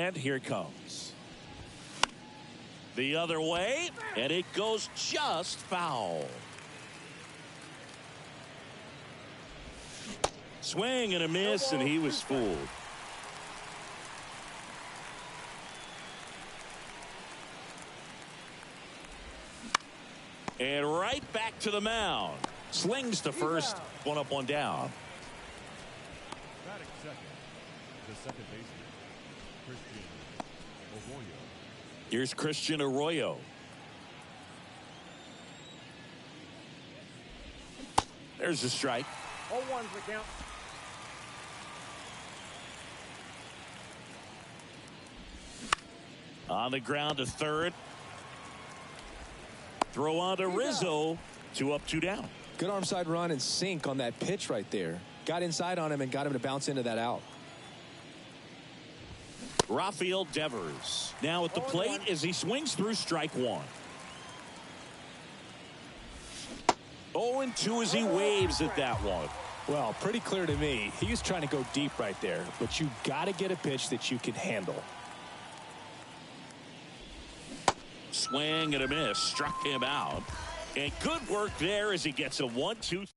And here it comes. The other way, and it goes just foul. Swing and a miss, and he was fooled. And right back to the mound. Slings to first. One up, one down. Batting second, the second baseman, Christian Arroyo. Here's Christian Arroyo. There's a strike. 0-1's the count. On the ground to third. Throw on to Rizzo. 2 up, 2 down. Good arm side run and sink on that pitch right there. Got inside on him and got him to bounce into that out. Rafael Devers now at the plate as he swings through strike one. 0-2 as he waves at that one. Well, pretty clear to me. He was trying to go deep right there, but you got to get a pitch that you can handle. Swing and a miss. Struck him out. And good work there as he gets a 1-2.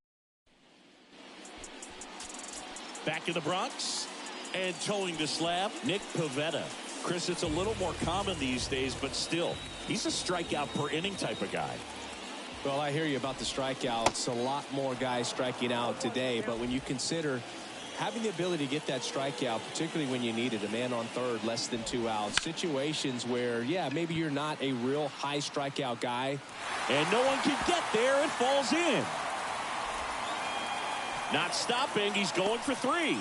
Back in the Bronx. And towing the slab, Nick Pivetta. Chris, it's a little more common these days, but still, he's a strikeout per inning type of guy. Well, I hear you about the strikeouts. A lot more guys striking out today, but when you consider having the ability to get that strikeout, particularly when you need it, a man on third, less than 2 outs, situations where, yeah, maybe you're not a real high strikeout guy. And no one can get there. It falls in. Not stopping. He's going for 3.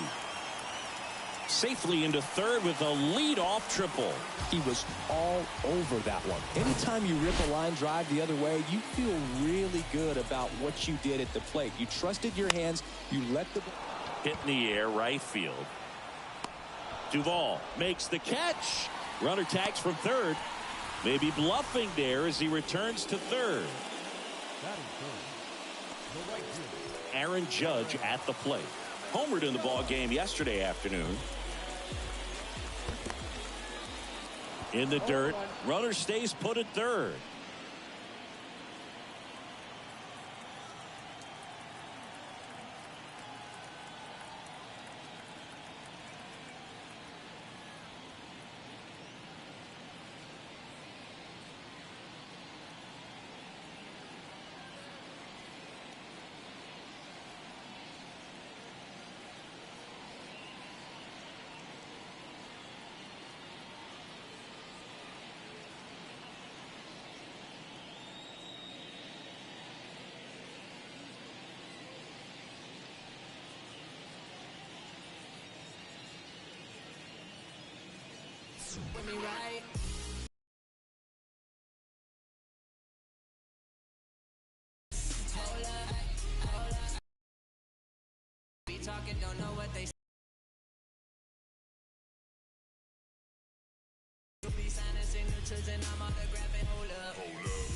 Safely into third with a leadoff triple. He was all over that one. Anytime you rip a line drive the other way, you feel really good about what you did at the plate. You trusted your hands. You let the hit in the air, right field. Duvall makes the catch. Runner tags from third. Maybe bluffing there as he returns to third. Aaron Judge at the plate. Homered in the ball game yesterday afternoon. In the dirt. Runner stays put at third. Don't know what they say. Signatures and I'm autographing. Hold up.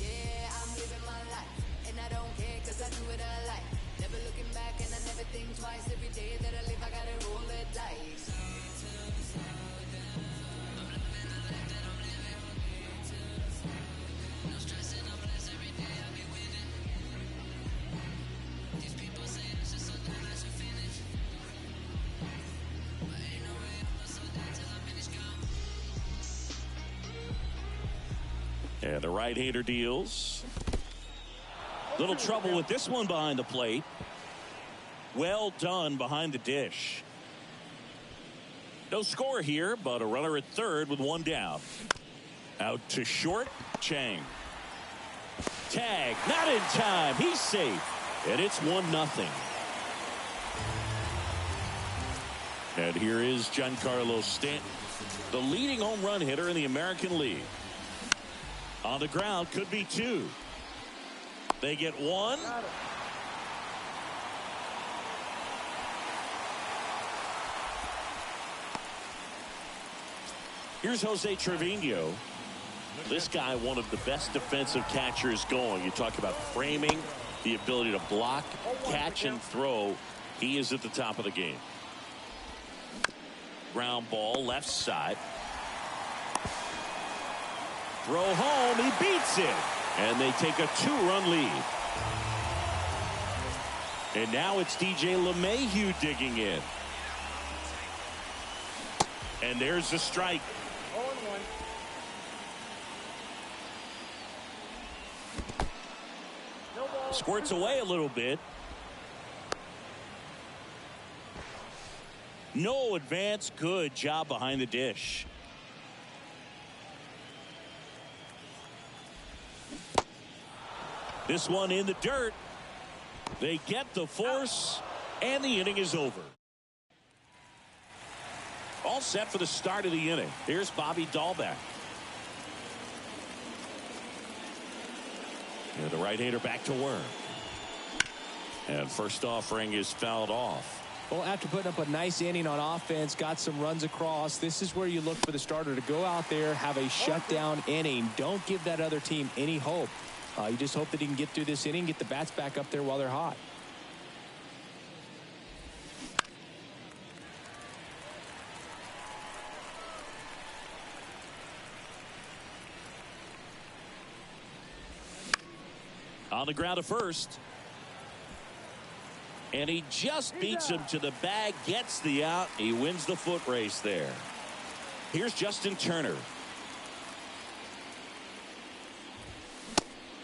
Yeah, I'm living my life and I don't care cause I do what I like. Never looking back and I never think twice. Every day that I live I gotta roll the dice. No stress and no bless every day I be winning. These people say this is so damn nice to finish. And the right-hander deals. Little trouble with this one behind the plate. Well done behind the dish. No score here, but a runner at third with 1 down. Out to short, Chang. Tag, not in time. He's safe. And it's 1-0. And here is Giancarlo Stanton, the leading home run hitter in the American League. On the ground, could be 2. They get 1. Here's Jose Trevino. This guy, one of the best defensive catchers going. You talk about framing, the ability to block, catch, and throw. He is at the top of the game. Ground ball, left side. Throw home. He beats it. And they take a 2-run lead. And now it's DJ LeMahieu digging in. And there's the strike. 0-1. Squirts away a little bit. No advance. Good job behind the dish. This one in the dirt. They get the force, and the inning is over. All set for the start of the inning. Here's Bobby Dahlbeck. And the right-hander back to work. And first offering is fouled off. Well, after putting up a nice inning on offense, got some runs across, this is where you look for the starter to go out there, have a shutdown inning. Don't give that other team any hope. You just hope that he can get through this inning, get the bats back up there while they're hot. On the ground to first. And he just beats him to the bag, gets the out. He wins the foot race there. Here's Justin Turner.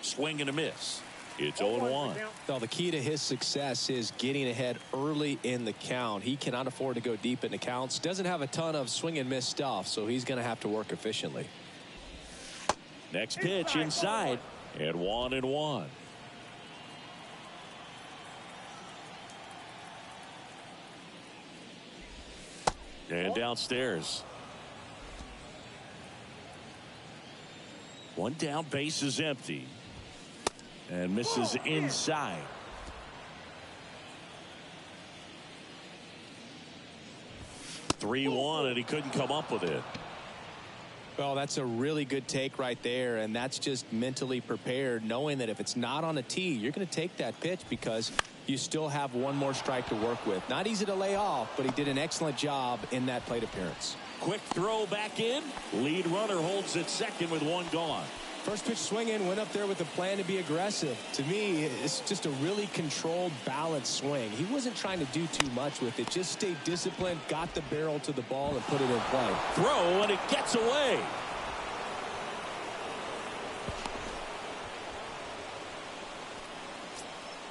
Swing and a miss. It's 0-1. Well, the key to his success is getting ahead early in the count. He cannot afford to go deep in the counts. Doesn't have a ton of swing and miss stuff, so he's going to have to work efficiently. Next pitch inside. And 1-1. And downstairs. One down, base is empty. And misses inside. (3-1), and he couldn't come up with it. Well, that's a really good take right there, and that's just mentally prepared, knowing that if it's not on a tee, you're going to take that pitch because you still have one more strike to work with. Not easy to lay off, but he did an excellent job in that plate appearance. Quick throw back in. Lead runner holds at second with one gone. First pitch swinging, went up there with a plan to be aggressive. To me, it's just a really controlled, balanced swing. He wasn't trying to do too much with it. Just stayed disciplined, got the barrel to the ball, and put it in play. Throw, and it gets away.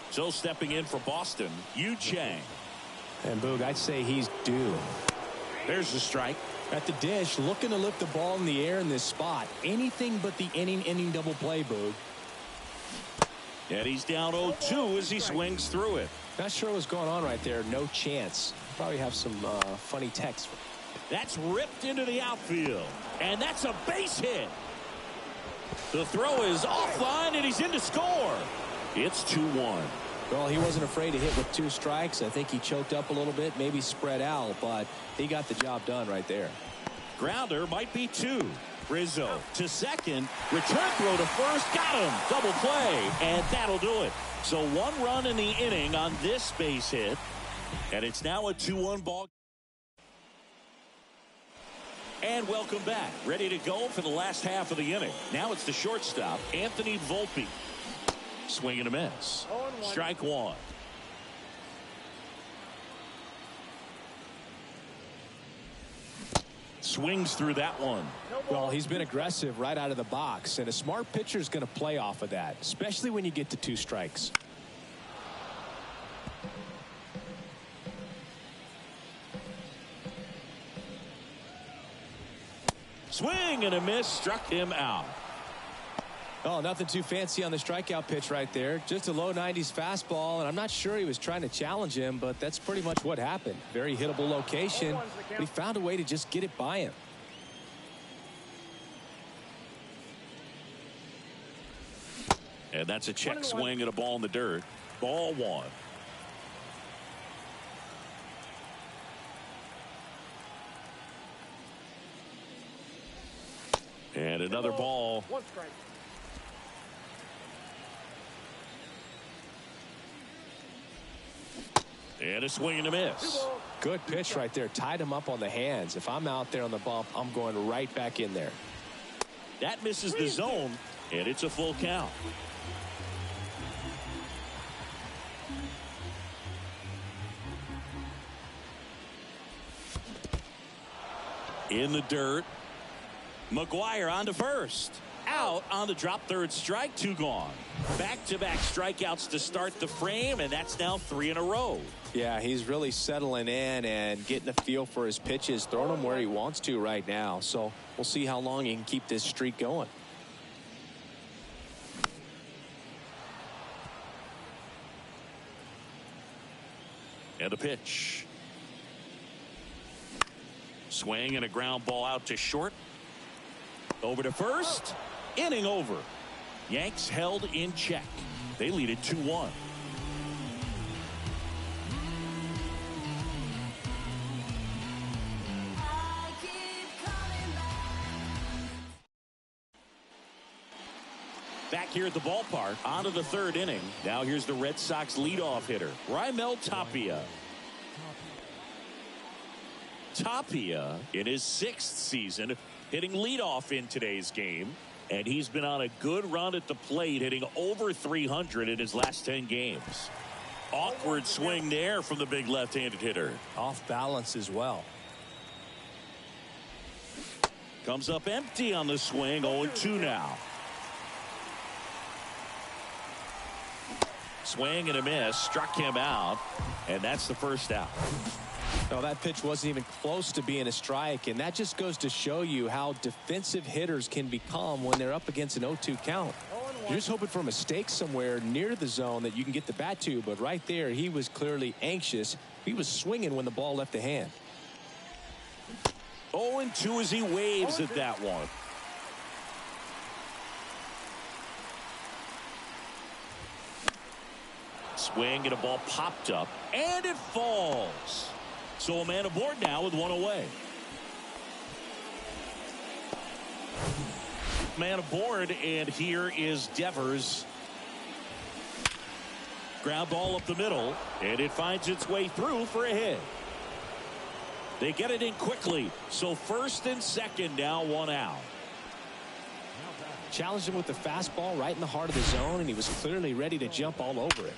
So stepping in for Boston, Yu Chang. And Boog, I'd say he's due. There's the strike. At the dish, looking to lift the ball in the air in this spot. Anything but the inning double play, Boog. And he's down 0-2 as he swings through it. Not sure what's going on right there. No chance. Probably have some funny text. That's ripped into the outfield. And that's a base hit. The throw is offline, and he's in to score. It's 2-1. Well, he wasn't afraid to hit with 2 strikes. I think he choked up a little bit, maybe spread out, but he got the job done right there. Grounder might be 2. Rizzo to second. Return throw to first. Got him. Double play. And that'll do it. So 1 run in the inning on this base hit. And it's now a 2-1 ball. And welcome back. Ready to go for the last half of the inning. Now it's the shortstop, Anthony Volpe. Swing and a miss. Strike 1. Swings through that one. Well, he's been aggressive right out of the box, and a smart pitcher is going to play off of that, especially when you get to 2 strikes. Swing and a miss. Struck him out. Oh, nothing too fancy on the strikeout pitch right there. Just a low 90s fastball, and I'm not sure he was trying to challenge him, but that's pretty much what happened. Very hittable location, but he found a way to just get it by him. And that's a check swing and a ball in the dirt. Ball 1. And another ball. 1 strike. And a swing and a miss. Good pitch right there. Tied him up on the hands. If I'm out there on the bump, I'm going right back in there. That misses the zone, and it's a full count. In the dirt. McGuire on to first. Out on the drop, third strike, 2 gone. Back-to-back strikeouts to start the frame, and that's now 3 in a row. Yeah, he's really settling in and getting a feel for his pitches, throwing them where he wants to right now. So we'll see how long he can keep this streak going. And a pitch. Swing and a ground ball out to short. Over to first. Inning over. Yanks held in check. They lead it 2-1. Back here at the ballpark, on to the 3rd inning. Now here's the Red Sox leadoff hitter, Raimel Tapia. Tapia in his 6th season hitting leadoff in today's game, and he's been on a good run at the plate, hitting over 300 in his last 10 games. Awkward swing there from the big left-handed hitter. Off balance as well. Comes up empty on the swing. 0-2 now. Swing and a miss, struck him out, and that's the first out. No, that pitch wasn't even close to being a strike, and that just goes to show you how defensive hitters can become when they're up against an 0-2 count. You're just hoping for a mistake somewhere near the zone that you can get the bat to, but right there he was clearly anxious. He was swinging when the ball left the hand. 0-2 as he waves at that one. Swing and a ball popped up, and it falls. So a man aboard now with 1 away. Man aboard, and here is Devers. Ground ball up the middle, and it finds its way through for a hit. They get it in quickly, so 1st and 2nd now, 1 out. Challenged him with the fastball right in the heart of the zone, and he was clearly ready to jump all over it.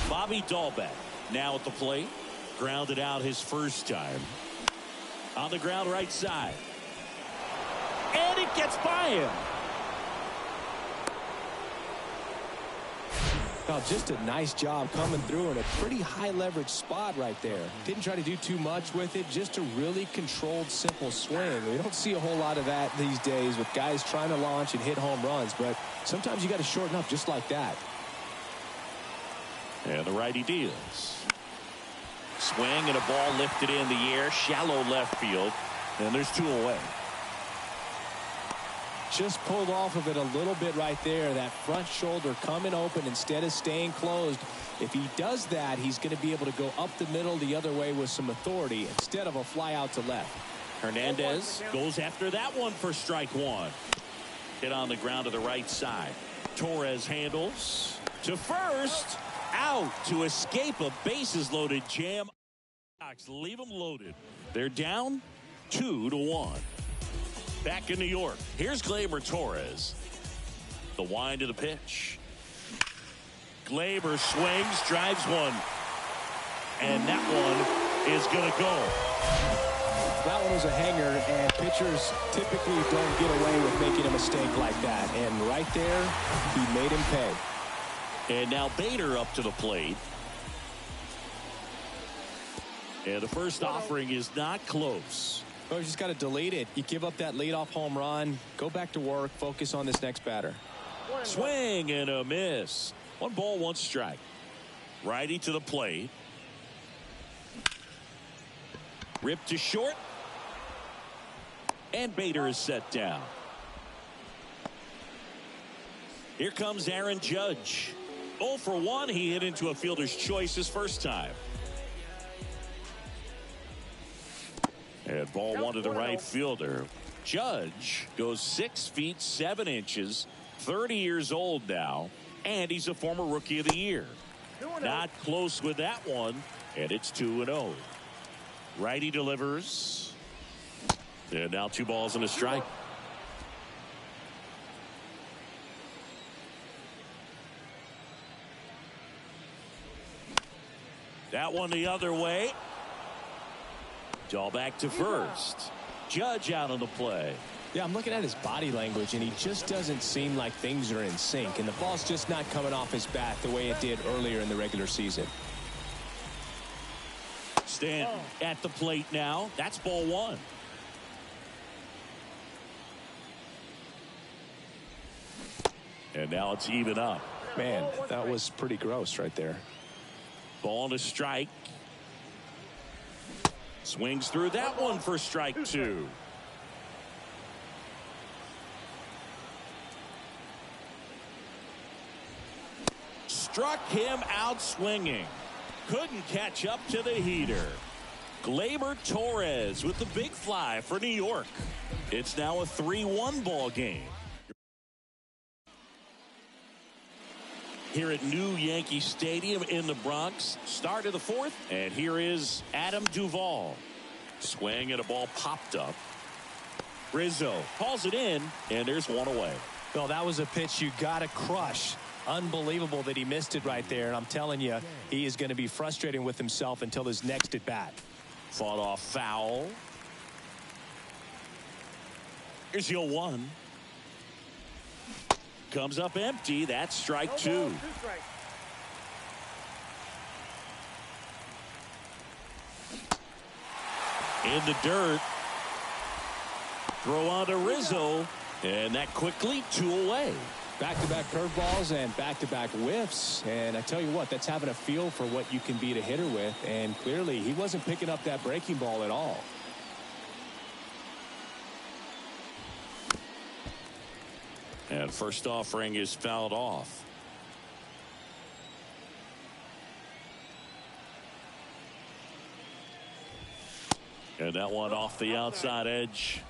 Bobby Dahlbeck now at the plate. Grounded out his first time. On the ground right side. And it gets by him. Well, just a nice job coming through in a pretty high leverage spot right there. Didn't try to do too much with it. Just a really controlled, simple swing. We don't see a whole lot of that these days with guys trying to launch and hit home runs. But sometimes you got to shorten up just like that. And the righty deals. Swing and a ball lifted in the air. Shallow left field. And there's 2 away. Just pulled off of it a little bit right there. That front shoulder coming open instead of staying closed. If he does that, he's going to be able to go up the middle the other way with some authority instead of a fly out to left. Hernandez goes after that one for strike 1. Hit on the ground to the right side. Torres handles to first. Out to escape a bases loaded jam. Leave them loaded. They're down 2-1. Back in New York. Here's Gleyber Torres. The wind of the pitch. Gleyber swings, drives one. And that one is going to go. That one was a hanger, and pitchers typically don't get away with making a mistake like that. And right there, he made him pay. And now Bader up to the plate. And the first offering is not close. Well, you just got to delete it. You give up that leadoff home run, go back to work, focus on this next batter. Swing and a miss. 1 ball, 1 strike. Righty to the plate. Ripped to short. And Bader is set down. Here comes Aaron Judge. 0 for 1. He hit into a fielder's choice his first time. And ball 1 to the right fielder. Judge goes 6 feet 7 inches, 30 years old now, and he's a former Rookie of the Year. Not close with that one, and it's 2-0. Righty delivers. And now 2 balls and a strike. That one the other way. All back to first. Judge out on the play. Yeah, I'm looking at his body language, and he just doesn't seem like things are in sync, and the ball's just not coming off his bat the way it did earlier in the regular season. Stanton at the plate now. That's ball 1. And now it's even up. Man, that was pretty gross right there. Ball to strike. Swings through that one for strike 2. Struck him out swinging. Couldn't catch up to the heater. Gleyber Torres with the big fly for New York. It's now a 3-1 ball game. Here at new Yankee Stadium in the Bronx. Start of the 4th. And here is Adam Duvall. Swing and a ball popped up. Rizzo calls it in, and there's one away. Well, that was a pitch you got to crush. Unbelievable that he missed it right there. And I'm telling you, he is going to be frustrating with himself until his next at bat. Fought off foul. Here's your 1. Comes up empty. That's strike 2. In the dirt. Throw on to Rizzo. And that quickly 2 away. Back-to-back curveballs and back-to-back whiffs. And I tell you what, that's having a feel for what you can beat a hitter with. And clearly, he wasn't picking up that breaking ball at all. And first offering is fouled off. And that one off the outside edge.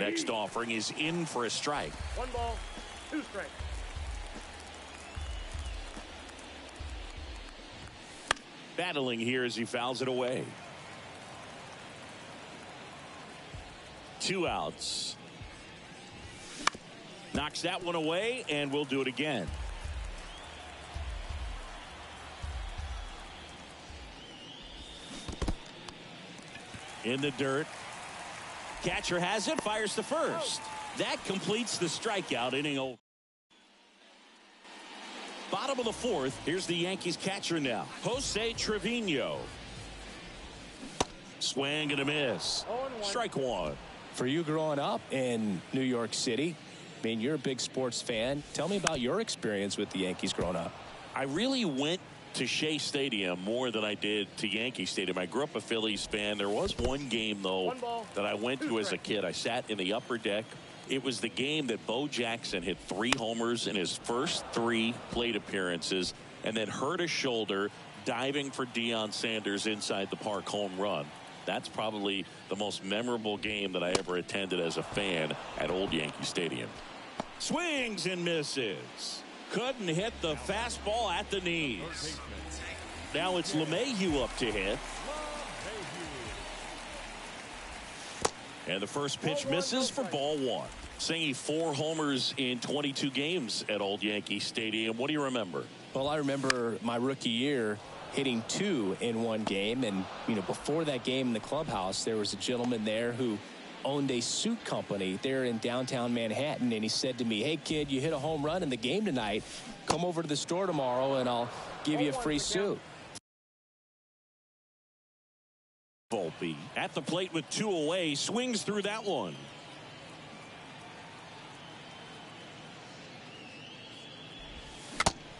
Next offering is in for a strike. 1 ball, 2 strikes. Battling here as he fouls it away. 2 outs. Knocks that one away, and we'll do it again. In the dirt. Catcher has it, fires to first. That completes the strikeout inning over. Bottom of the 4th. Here's the Yankees catcher now, Jose Trevino. Swing and a miss. Strike 1. For you growing up in New York City, I mean, you're a big sports fan. Tell me about your experience with the Yankees growing up. I really went to Shea Stadium more than I did to Yankee Stadium. I grew up a Phillies fan. There was one game, though, that I went to as a kid. I sat in the upper deck. It was the game that Bo Jackson hit 3 homers in his first 3 plate appearances and then hurt a shoulder diving for Deion Sanders inside the park home run. That's probably the most memorable game that I ever attended as a fan at Old Yankee Stadium. Swings and misses. Couldn't hit the fastball at the knees. Now it's LeMahieu up to hit. And the first pitch misses for ball 1. Singing 4 homers in 22 games at Old Yankee Stadium. What do you remember? Well, I remember my rookie year hitting 2 in one game. And, you know, before that game in the clubhouse, there was a gentleman there who owned a suit company there in downtown Manhattan. And he said to me, hey, kid, you hit a home run in the game tonight. Come over to the store tomorrow and I'll give you a free suit. Volpe at the plate with 2 away. Swings through that one.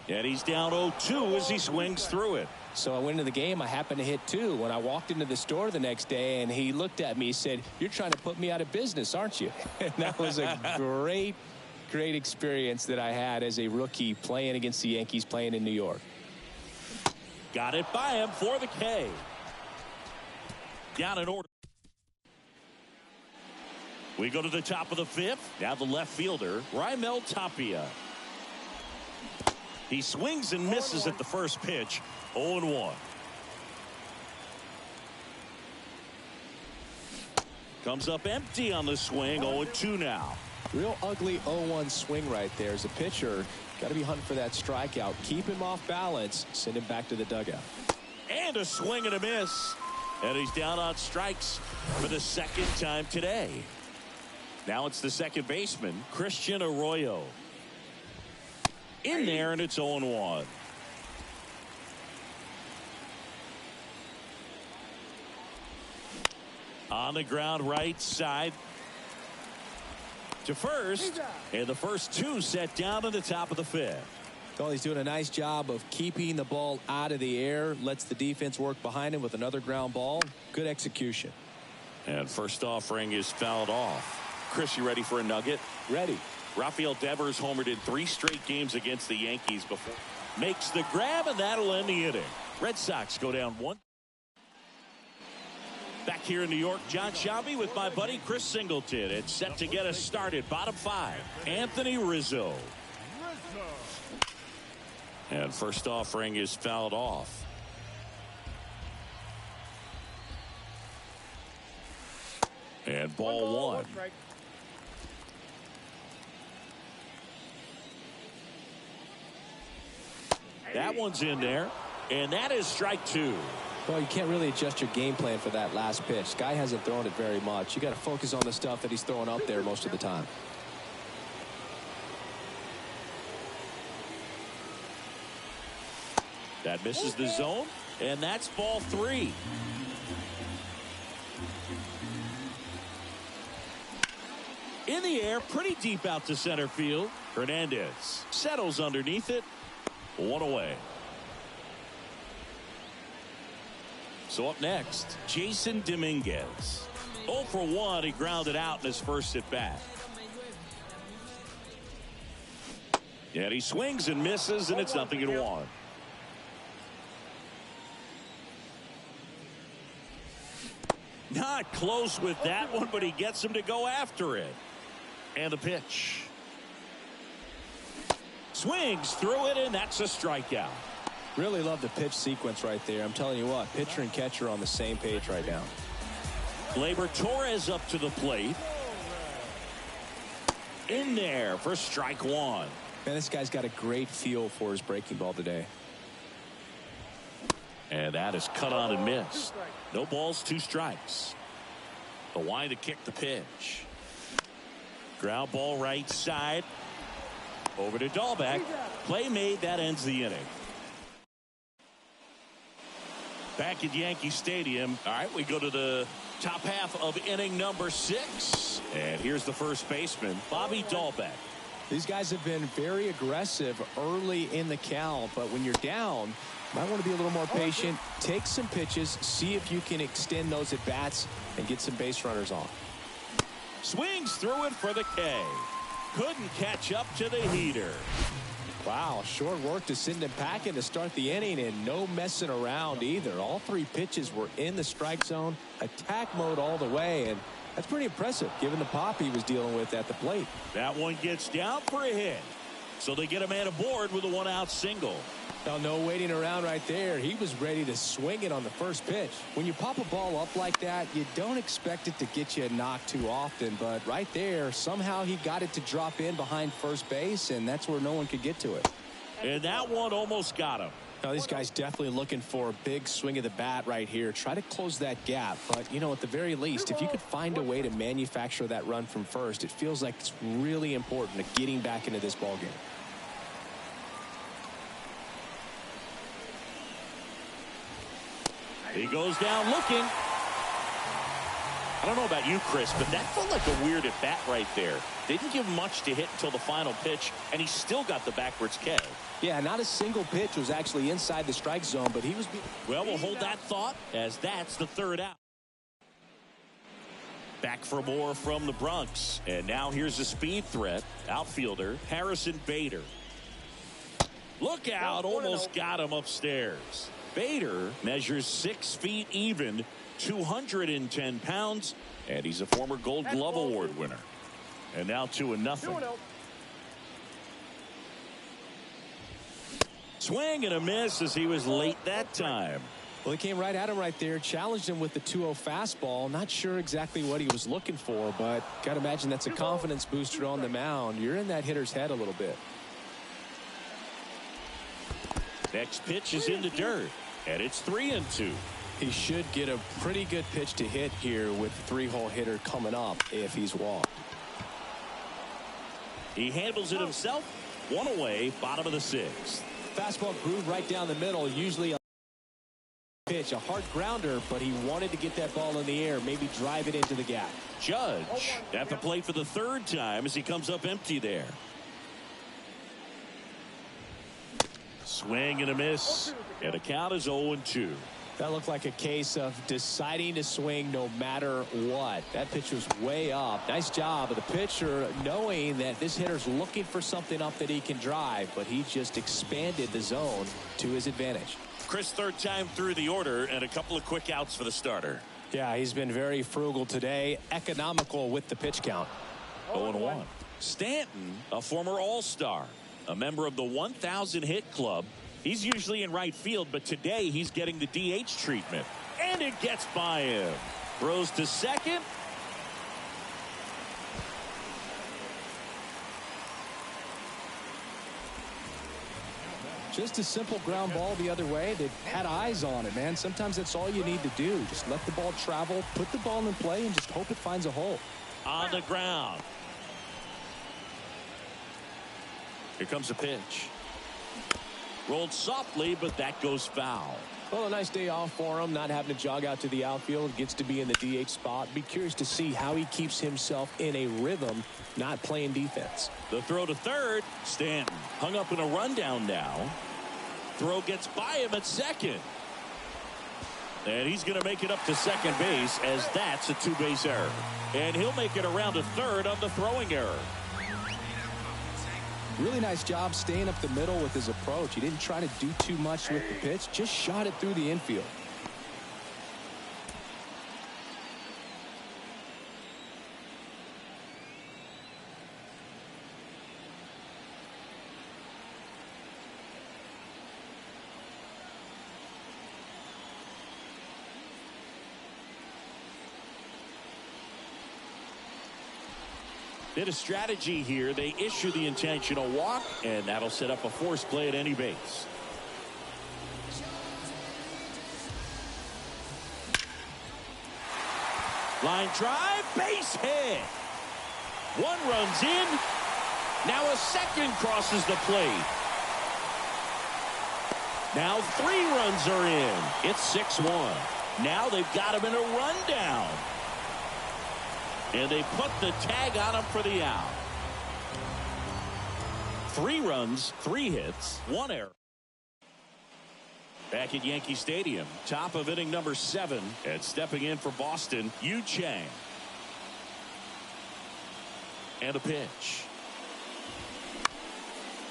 And he's down 0-2 as he swings through it. So I went into the game. I happened to hit 2. When I walked into the store the next day, and he looked at me, he said, you're trying to put me out of business, aren't you? And that was a great experience that I had as a rookie playing against the Yankees, playing in New York. Got it by him for the K. Down in order. We go to the top of the 5th. Now the left fielder, Raimel Tapia. He swings and misses at the first pitch. 0-1. Comes up empty on the swing. 0-2 now. Real ugly 0-1 swing right there. As a pitcher, got to be hunting for that strikeout. Keep him off balance. Send him back to the dugout. And a swing and a miss. And he's down on strikes for the second time today. Now it's the second baseman, Christian Arroyo. In there, and it's 0-1. On the ground right side to first, and the first two set down at the top of the fifth. Well, he's doing a nice job of keeping the ball out of the air. Lets the defense work behind him with another ground ball. Good execution. And first offering is fouled off. Chris, you ready for a nugget? Ready. Rafael Devers homered in 3 straight games against the Yankees before. Makes the grab, and that'll end the inning. Red Sox go down 1. Back here in New York, John Sciambi with my buddy Chris Singleton. It's set to get us started. Bottom 5, Anthony Rizzo. And first offering is fouled off. And ball 1. That one's in there, and that is strike 2. Well, you can't really adjust your game plan for that last pitch. Guy hasn't thrown it very much. You got to focus on the stuff that he's throwing up there most of the time. That misses the zone, and that's ball 3. In the air, pretty deep out to center field. Hernandez settles underneath it. 1 away. So up next, Jason Dominguez. 0 for 1. He grounded out in his first at bat. And he swings and misses, and it's 0-1. Not close with that one, but he gets him to go after it. And the pitch. Swings through it, and that's a strikeout. Really love the pitch sequence right there. I'm telling you what, pitcher and catcher on the same page right now. Gleyber Torres up to the plate. In there for strike 1. Man, this guy's got a great feel for his breaking ball today. And that is cut on and missed. No balls, 2 strikes. The wind to kick the pitch. Ground ball right side. Over to Dahlbeck. Play made. That ends the inning. Back at Yankee Stadium. All right, we go to the top half of inning number 6. And here's the first baseman, Bobby Dahlbeck. These guys have been very aggressive early in the count, but when you're down, you might want to be a little more patient. Take some pitches, see if you can extend those at bats and get some base runners on. Swings through it for the K. Couldn't catch up to the heater. Wow, short work to send him packing to start the inning, and no messing around either. All 3 pitches were in the strike zone, attack mode all the way, and that's pretty impressive given the pop he was dealing with at the plate. That one gets down for a hit. So they get a man aboard with a 1-out single. Now, no waiting around right there. He was ready to swing it on the first pitch. When you pop a ball up like that, you don't expect it to get you a knock too often. But right there, somehow he got it to drop in behind first base, and that's where no one could get to it. And that one almost got him. Now, this guy's definitely looking for a big swing of the bat right here. Try to close that gap. But, you know, at the very least, if you could find a way to manufacture that run from first, it feels like it's really important to getting back into this ballgame. He goes down looking. I don't know about you, Chris, but that felt like a weird at bat right there. Didn't give much to hit until the final pitch, and he still got the backwards K. Yeah, not a single pitch was actually inside the strike zone, but he was... Well, we'll hold that thought as that's the 3rd out. Back for more from the Bronx. And now here's the speed threat. Outfielder Harrison Bader. Look out, almost got him upstairs. Bader measures 6 feet even, 210 pounds, and he's a former Gold Glove Award winner. And now 2-0. Swing and a miss as he was late that time. Well, he came right at him right there, challenged him with the 2-0 fastball. Not sure exactly what he was looking for, but got to imagine that's a confidence booster on the mound. You're in that hitter's head a little bit. Next pitch is in the dirt, and it's 3-2. He should get a pretty good pitch to hit here with the 3-hole hitter coming up if he's walked. He handles it himself. One away, bottom of the 6th. Fastball grooved right down the middle. Usually a pitch, a hard grounder, but he wanted to get that ball in the air, maybe drive it into the gap. Judge at the plate for the 3rd time as he comes up empty there. Swing and a miss, and the count is 0-2. That looked like a case of deciding to swing no matter what. That pitch was way up. Nice job of the pitcher knowing that this hitter's looking for something up that he can drive, but he just expanded the zone to his advantage. Chris, 3rd time through the order, and a couple of quick outs for the starter. Yeah, he's been very frugal today, economical with the pitch count. 0-1. Stanton, a former All-Star, a member of the 1,000 hit club. He's usually in right field, but today he's getting the DH treatment. And it gets by him. Throws to second. Just a simple ground ball the other way. They had eyes on it, man. Sometimes that's all you need to do. Just let the ball travel, put the ball in play, and just hope it finds a hole. On the ground. Here comes a pitch. Rolled softly, but that goes foul. Well, a nice day off for him, not having to jog out to the outfield. Gets to be in the DH spot. Be curious to see how he keeps himself in a rhythm, not playing defense. The throw to third. Stanton hung up in a rundown now. Throw gets by him at second. And he's going to make it up to second base as that's a 2-base error. And he'll make it around to third on the throwing error. Really nice job staying up the middle with his approach. He didn't try to do too much with the pitch, just shot it through the infield. Bit of strategy here. They issue the intentional walk, and that'll set up a force play at any base. Line drive, base hit. One runs in. Now a second crosses the plate. Now 3 runs are in. It's 6-1. Now they've got him in a rundown. And they put the tag on him for the out. 3 runs, 3 hits, 1 error. Back at Yankee Stadium, top of inning number 7, and stepping in for Boston, Yu Chang. And a pitch.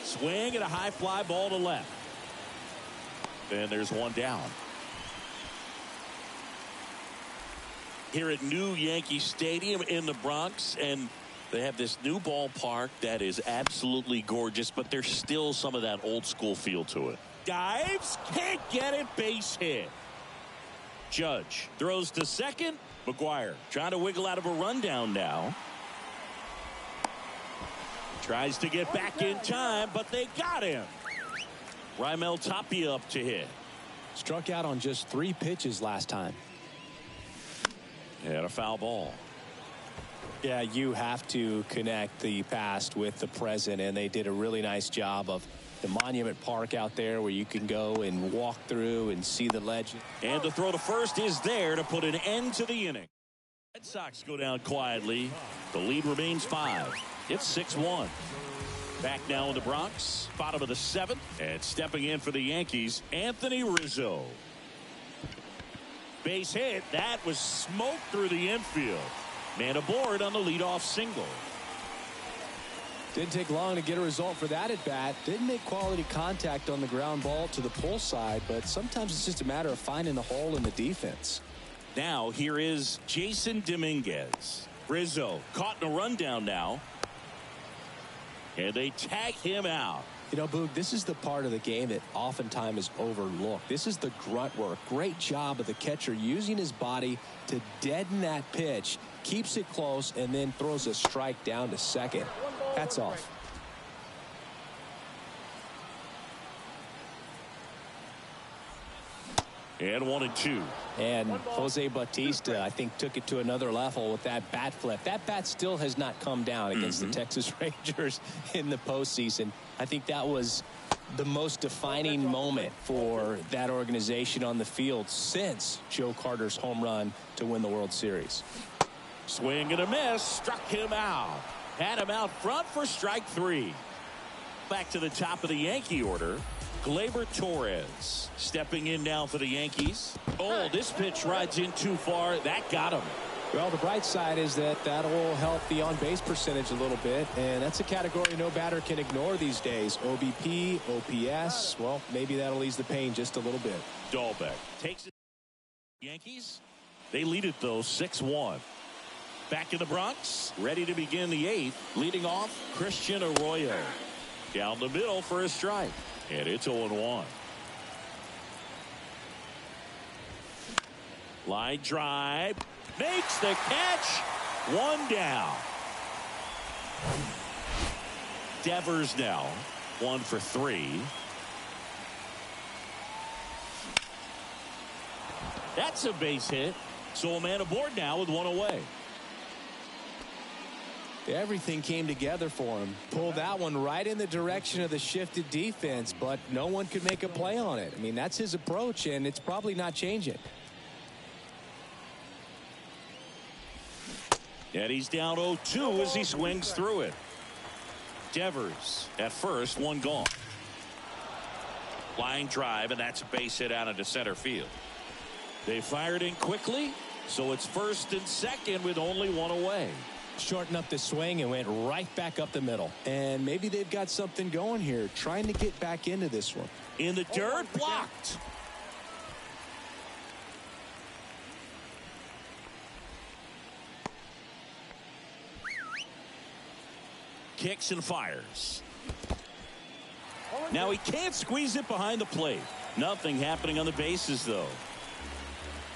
Swing and a high fly ball to left. And there's 1 down. Here at new Yankee Stadium in the Bronx, and they have this new ballpark that is absolutely gorgeous, but there's still some of that old school feel to it. Dives, can't get it, base hit. Judge throws to second. McGuire trying to wiggle out of a rundown now. Tries to get back in time, but they got him. Raimel Tapia up to hit. Struck out on just 3 pitches last time. And a foul ball. Yeah, you have to connect the past with the present, and they did a really nice job of the Monument Park out there where you can go and walk through and see the legend. And the throw to first is there to put an end to the inning. Red Sox go down quietly. The lead remains 5. It's 6-1. Back now in the Bronx, bottom of the 7th, and stepping in for the Yankees, Anthony Rizzo. Base hit. That was smoked through the infield. Man aboard on the leadoff single. Didn't take long to get a result for that at bat. Didn't make quality contact on the ground ball to the pull side, but sometimes it's just a matter of finding the hole in the defense. Now here is Jason Dominguez. Rizzo caught in a rundown now. And they tag him out. You know, Boog, this is the part of the game that oftentimes is overlooked. This is the grunt work. Great job of the catcher using his body to deaden that pitch, keeps it close, and then throws a strike down to second. Hats off. And 1-2. And Jose Bautista, I think, took it to another level with that bat flip. That bat still has not come down against the Texas Rangers in the postseason. I think that was the most defining moment for that organization on the field since Joe Carter's home run to win the World Series. Swing and a miss. Struck him out. Had him out front for strike 3. Back to the top of the Yankee order. Gleyber Torres stepping in now for the Yankees. Oh, this pitch rides in too far. That got him. Well, the bright side is that will help the on-base percentage a little bit, and that's a category no batter can ignore these days. OBP, OPS, well, maybe that'll ease the pain just a little bit. Dahlbeck takes it. Yankees, they lead it, though, 6-1. Back in the Bronx, ready to begin the 8th. Leading off, Christian Arroyo. Down the middle for a strike. And it's 0-1. Line drive. Makes the catch. 1 down. Devers now 1 for 3. That's a base hit. So a man aboard now with 1 away. Everything came together for him. Pulled that one right in the direction of the shifted defense, but no one could make a play on it. I mean, that's his approach, and it's probably not changing. And he's down 0-2 as he swings through it. Devers at first, 1 gone. Line drive, and that's a base hit out into center field. They fired in quickly, so it's first and second with only 1 away. Shortened up the swing and went right back up the middle. And maybe they've got something going here, trying to get back into this one. In the dirt, blocked. Kicks and fires. Now he can't squeeze it behind the plate. Nothing happening on the bases, though.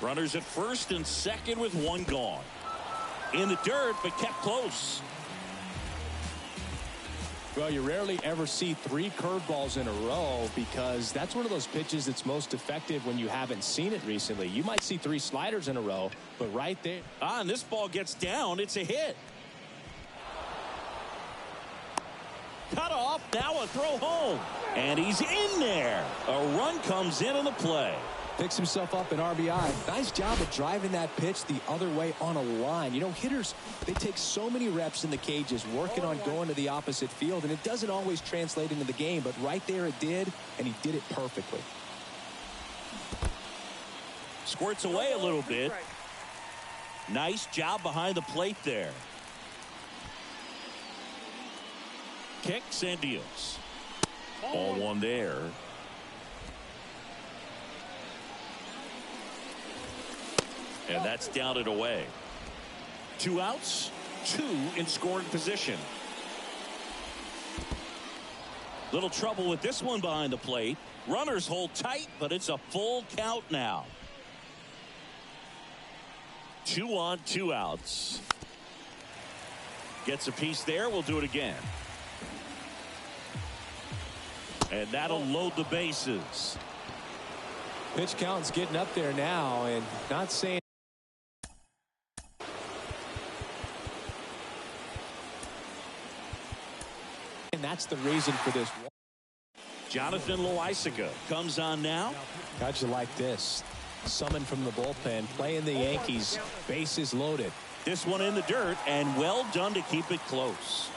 Runners at first and second with 1 gone. In the dirt, but kept close. Well, you rarely ever see 3 curveballs in a row because that's one of those pitches that's most effective when you haven't seen it recently. You might see 3 sliders in a row, but right there. And this ball gets down. It's a hit. Cut off. Now a throw home. And he's in there. A run comes in on the play. Picks himself up an RBI. Nice job of driving that pitch the other way on a line. You know, hitters, they take so many reps in the cages working on going to the opposite field, and it doesn't always translate into the game, but right there it did, and he did it perfectly. Squirts away a little bit. Nice job behind the plate there. Kicks and deals. Ball 1 there. And that's down and away. 2 outs, 2 in scoring position. Little trouble with this one behind the plate. Runners hold tight, but it's a full count now. 2 on, 2 outs. Gets a piece there. We'll do it again. And that'll load the bases. Pitch count's getting up there now, and not saying. And that's the reason for this. Jonathan Loaisiga comes on now. How'd you like this? Summoned from the bullpen, playing the Yankees, bases loaded. This one in the dirt, and well done to keep it close.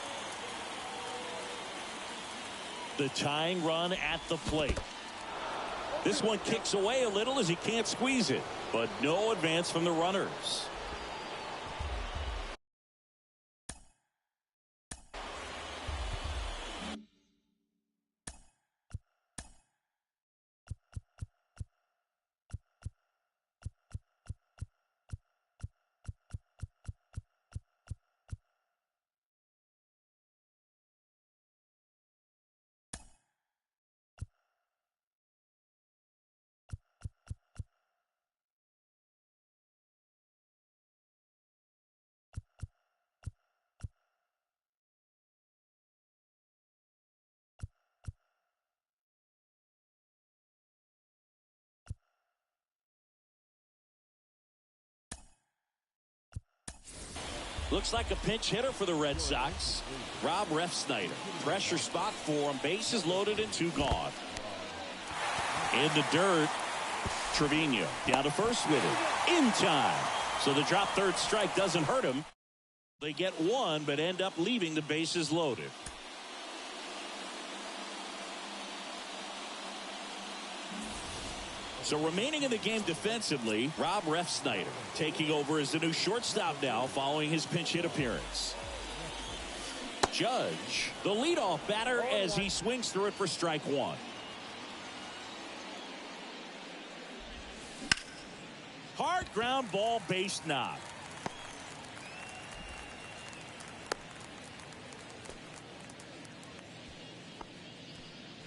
The tying run at the plate. This one kicks away a little as he can't squeeze it, but no advance from the runners. Looks like a pinch hitter for the Red Sox. Rob Refsnyder. Pressure spot for him. Bases loaded and 2 gone. In the dirt. Trevino down to first with it. In time. So the drop third strike doesn't hurt him. They get 1 but end up leaving the bases loaded. So remaining in the game defensively, Rob Refsnyder taking over as the new shortstop now following his pinch hit appearance. Judge, the leadoff batter as he swings through it for strike 1. Hard ground ball, base knock.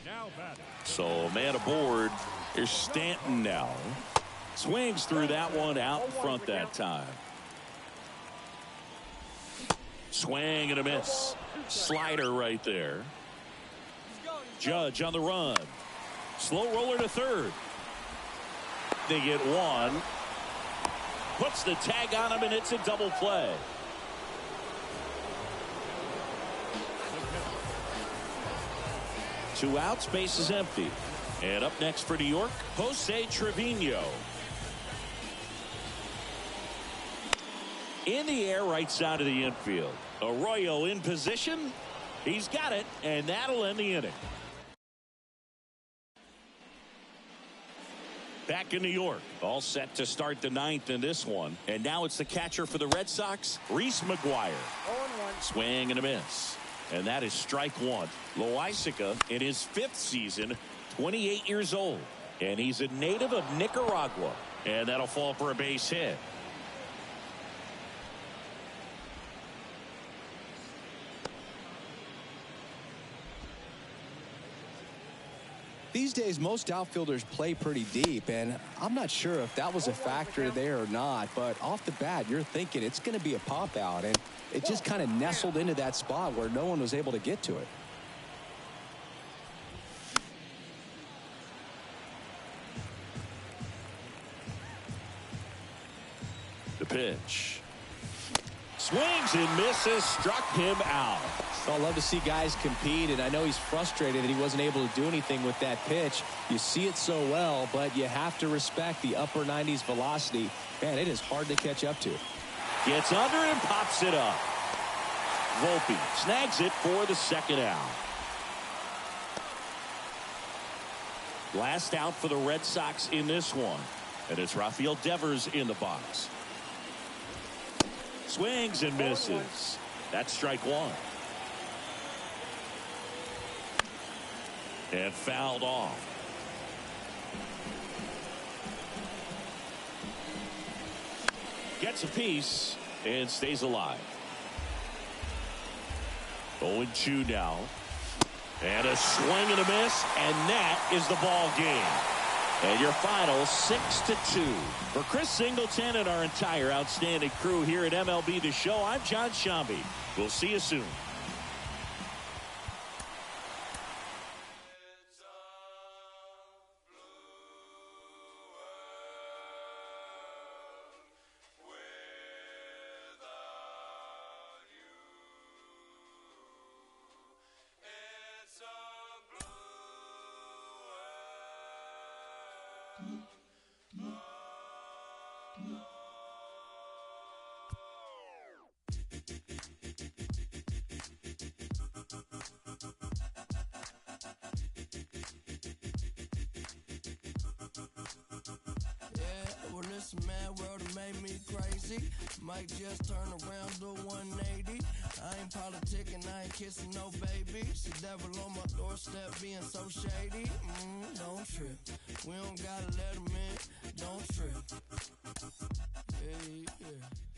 Now batting. So man aboard. Here's Stanton now. Swings through that one out in front that time. Swing and a miss. Slider right there. Judge on the run. Slow roller to third. They get 1. Puts the tag on him and it's a double play. Two outs, base is empty. And up next for New York, Jose Trevino. In the air, right side of the infield. Arroyo in position. He's got it, and that'll end the inning. Back in New York, all set to start the 9th in this one. And now it's the catcher for the Red Sox, Reese McGuire. 0-1. Swing and a miss. And that is strike 1. Loaizica in his 5th season, 28 years old. And he's a native of Nicaragua. And that'll fall for a base hit. These days, most outfielders play pretty deep, and I'm not sure if that was a factor there or not, but off the bat, you're thinking it's going to be a pop out, and it just kind of nestled into that spot where no one was able to get to it. The pitch. Swings and misses, struck him out. I love to see guys compete, and I know he's frustrated that he wasn't able to do anything with that pitch. You see it so well, but you have to respect the upper 90s velocity. Man, it is hard to catch up to. Gets under and pops it up. Volpe snags it for the 2nd out. Last out for the Red Sox in this one. And it's Rafael Devers in the box. Swings and misses. That's strike 1. And fouled off. Gets a piece and stays alive. 0-2 now. And a swing and a miss, and that is the ball game. And your final 6-2. For Chris Singleton and our entire outstanding crew here at MLB The Show, I'm John Shambi. We'll see you soon. Well, this mad world that made me crazy. Might just turn around, do 180. I ain't politicking, I ain't kissing no babies. The devil on my doorstep being so shady. Don't trip. We don't gotta let him in. Don't trip. Yeah.